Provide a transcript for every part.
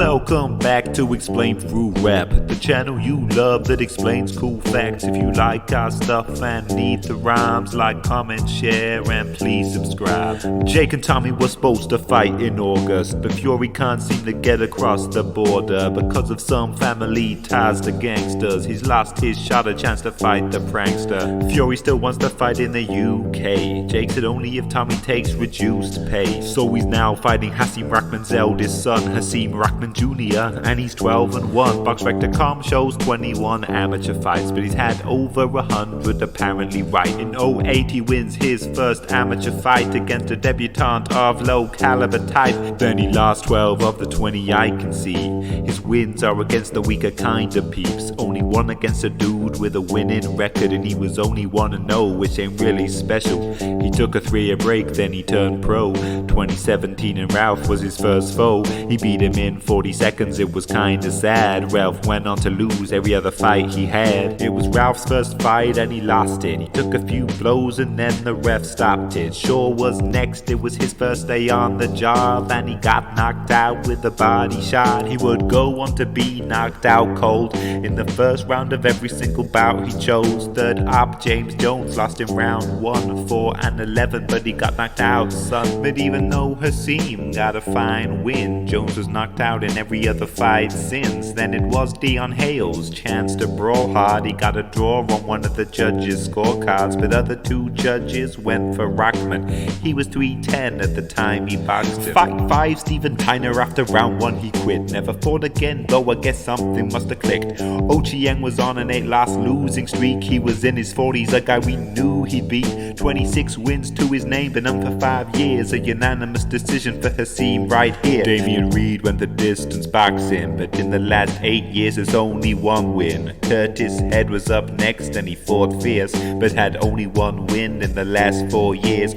Welcome back to Explain Through Rap, the channel you love that explains cool facts. If you like our stuff and need the rhymes, like, comment, share, and please subscribe. Jake and Tommy were supposed to fight in August, but Fury can't seem to get across the border because of some family ties to gangsters. He's lost his shot, a chance to fight the prankster. Fury still wants to fight in the UK. Jake said only if Tommy takes reduced pay. So he's now fighting Hasim Rahman's eldest son, Hasim Rahman Jr, and he's 12-1. Boxrec.com shows 21 amateur fights, but he's had over 100 apparently right. In 08 he wins his first amateur fight against a debutant of low caliber type. Then he lost 12 of the 20 I can see. His wins are against the weaker kind of peeps. Only one against a dude with a winning record, and he was only 1-0, which ain't really special. He took a 3-year break, then he turned pro. 2017 and Ralph was his first foe. He beat him in 40 seconds, it was kinda sad. Ralph went on to lose every other fight he had. It was Ralph's first fight and he lost it. He took a few blows and then the ref stopped it. Shaw was next, it was his first day on the job, and he got knocked out with a body shot. He would go on to be knocked out cold in the first round of every single bout he chose. Third up, James Jones lost in round 1, 4 and 11, but he got knocked out, son. But even though Hasim got a fine win, Jones was knocked out in every other fight since. Then it was Deon Hale's chance to brawl hard. He got a draw on one of the judges' scorecards, but other two judges went for Rahman. He was 3-10 at the time he boxed him. Fight 5, Steven Tyner, after round 1 he quit. Never fought again, though I guess something must have clicked. Ochieng was on an 8-loss losing streak. He was in his 40s, a guy we knew he'd beat. 26 wins to his name, been on for 5 years. A unanimous decision for Hasim right here. Damion Reed went the distance boxing, but in the last 8 years there's only one win. Curtis Head was up next and he fought fierce, but had only one win in the last 4 years.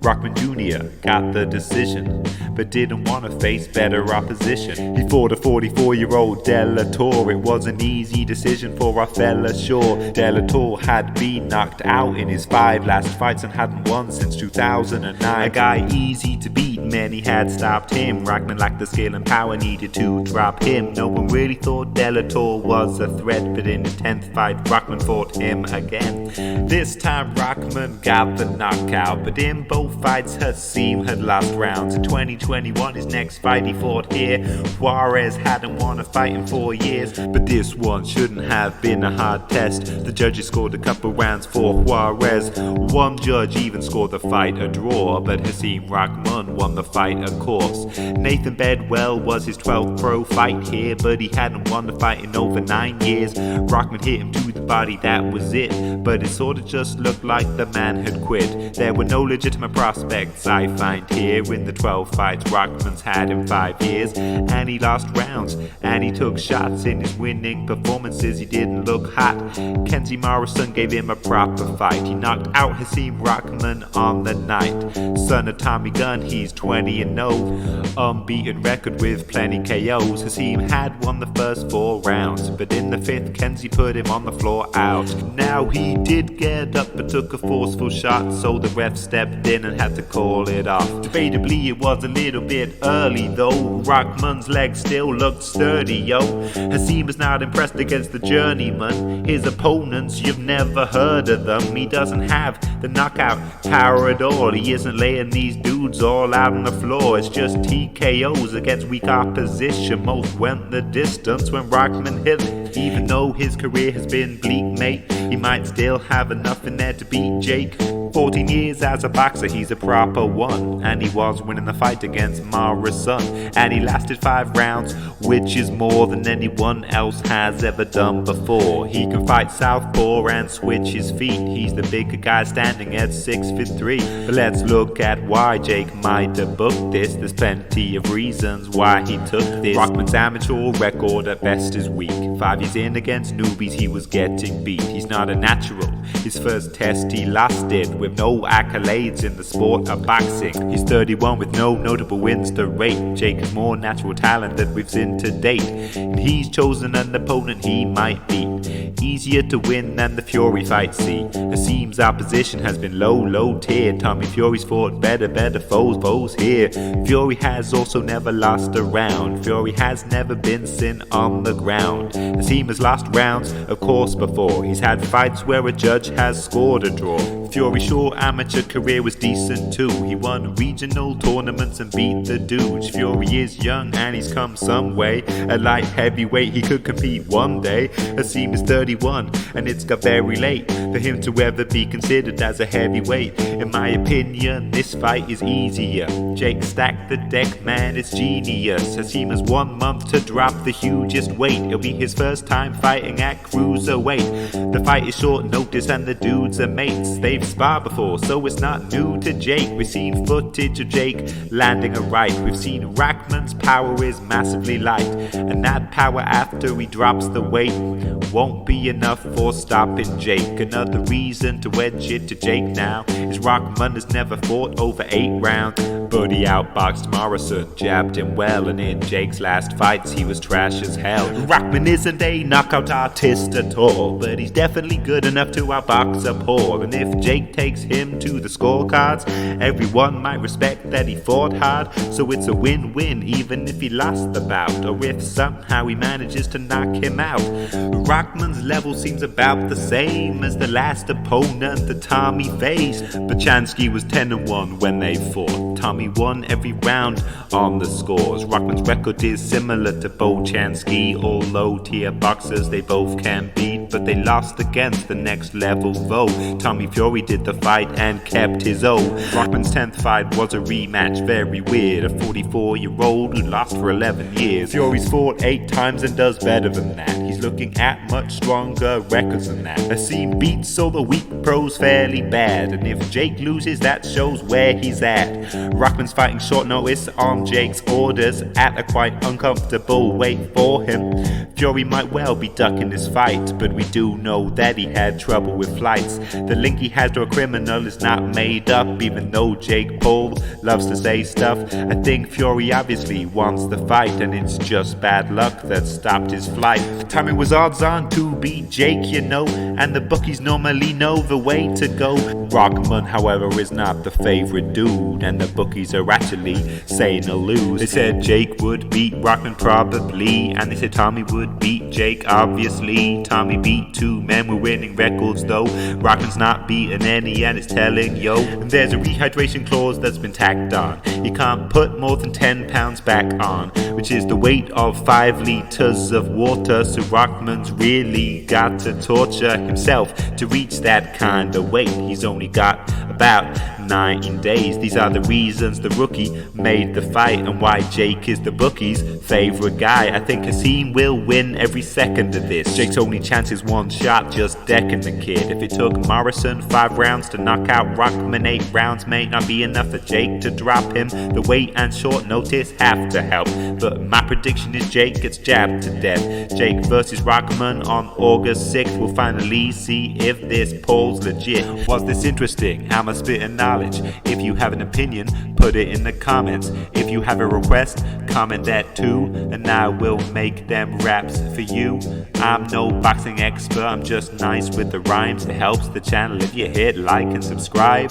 Rahman Jr got the decision, but didn't want to face better opposition. He fought a 44-year-old De La Torre. It was an easy decision for our fella Shaw. De La Torre had been knocked out in his 5 last fights and hadn't won since 2009. A guy easy to beat, many had stopped him. Rahman lacked the skill and power needed to drop him. No one really thought De La Torre was a threat, but in his 10th fight Rahman fought him again. This time Rahman got the knockout, but in both fights Hasim had lost rounds. In 2021 his next fight he fought here. Juarez hadn't won a fight in 4 years, but this one shouldn't have been a hard test. The judges scored a couple rounds for Juarez. One judge even scored the fight a draw, but Hasim Rahman won the fight of course. Nathan Bedwell was his 12th pro fight here, but he hadn't won the fight in over 9 years. Rahman hit him to the body, that was it, but it sorta just looked like the man had quit. There were no legitimate prospects I find here in the 12 fights Rahman's had in 5 years, and he lost rounds and he took shots. In his winning performances he didn't look hot. Kenzie Morrison gave him a proper fight. He knocked out Hasim Rahman on the night. Son of Tommy Gunn, he's 20-0, unbeaten record with plenty KOs. Hasim had won the first 4 rounds, but in the 5th Kenzie put him on the floor out. Now he did get up but took a forceful shot, so the ref stepped in and had to call it off. Debatably it was a little bit early though. Rahman's legs still looked sturdy, yo. Hasim is not impressed against the journeyman. His opponents, you've never heard of them. He doesn't have the knockout power at all. He isn't laying these dudes all out on the floor. It's just TKOs against weak opposition. Most went the distance when Rahman hit it. Even though his career has been bleak, mate, he might still have enough in there to beat Jake. 14 years as a boxer, he's a proper one, and he was winning the fight against Morrison, and he lasted 5 rounds, which is more than anyone else has ever done before. He can fight southpaw and switch his feet. He's the bigger guy standing at 6'3". But let's look at why Jake might have booked this. There's plenty of reasons why he took this. Rahman's amateur record at best is weak. 5 years in against newbies he was getting beat. He's not a natural. His first test he lost it with no accolades in the sport of boxing. He's 31 with no notable wins to rate. Jake has more natural talent than we've seen to date, and he's chosen an opponent he might beat. Easier to win than the Fury fight, see. Hasim's opposition has been low tier. Tommy Fury's fought better foes here. Fury has also never lost a round. Fury has never been seen on the ground. Hasim has lost rounds, of course, before. He's had fights where a judge has scored a draw. Fury's short amateur career was decent too. He won regional tournaments and beat the dudes. Fury is young and he's come some way. At light heavyweight he could compete one day. Hasim is 31 and it's got very late for him to ever be considered as a heavyweight. In my opinion, this fight is easier. Jake stacked the deck, man, it's genius. Hasim has 1 month to drop the hugest weight. It'll be his first time fighting at cruiserweight. The fight is short notice and the dudes are mates. They've sparred before, so it's not new to Jake. We've seen footage of Jake landing a right. We've seen Rahman's power is massively light, and that power after he drops the weight won't be enough for stopping Jake. Another reason to wedge it to Jake now is Rahman has never fought over 8 rounds, but he outboxed Morrison, jabbed him well, and in Jake's last fights he was trash as hell. Rahman isn't a knockout artist at all, but he's definitely good enough to outbox a Paul. And if Jake takes him to the scorecards, everyone might respect that he fought hard. So it's a win-win even if he lost the bout, or if somehow he manages to knock him out. Rahman's level seems about the same as the last opponent that Tommy faced. Bachansky was 10-1 when they fought. Tommy won every round on the scores. Rahman's record is similar to Bachansky. All low-tier boxers they both can beat, but they lost against the next level though. Tommy Fury did the fight and kept his own. Rahman's 10th fight was a rematch, very weird. A 44-year-old who lost for 11 years. Fury's fought 8 times and does better than that. He's looking at much stronger records than that. Hasim beats all the weak pros fairly bad, and if Jake loses that shows where he's at. Rahman's fighting short notice on Jake's orders at a quite uncomfortable weight for him. Fury might well be ducking this fight, but we do know that he had trouble with flights. The link he has to a criminal is not made up, even though Jake Paul loves to say stuff. I think Fury obviously wants the fight, and it's just bad luck that stopped his flight. Tommy was odds on to beat Jake, you know, and the bookies normally know the way to go. Rahman, however, is not the favorite dude, and the bookies are actually saying he'll lose. They said Jake would beat Rahman probably, and they said Tommy would beat Jake obviously. Tommy beat 2 men with winning records though. Rahman's not beaten any and it's telling yo. And there's a rehydration clause that's been tacked on. You can't put more than 10 pounds back on, which is the weight of 5 liters of water. So Rahman's really got to torture himself to reach that kind of weight. He's only got about 9 days. These are the reasons the rookie made the fight and why Jake is the bookie's favorite guy. I think Hasim will win every second of this. Jake's only chance is 1 shot, just decking the kid. If it took Morrison 5 rounds to knock out Rahman, 8 rounds may not be enough for Jake to drop him. The weight and short notice have to help, but my prediction is Jake gets jabbed to death. Jake versus Rahman on August 6th. We'll finally see if this poll's legit. Was this interesting? Am I spitting knowledge? If you have an opinion, put it in the comments. If you have a request, comment that too, and I will make them raps for you. I'm no boxing expert, I'm just nice with the rhymes. It helps the channel if you hit like and subscribe.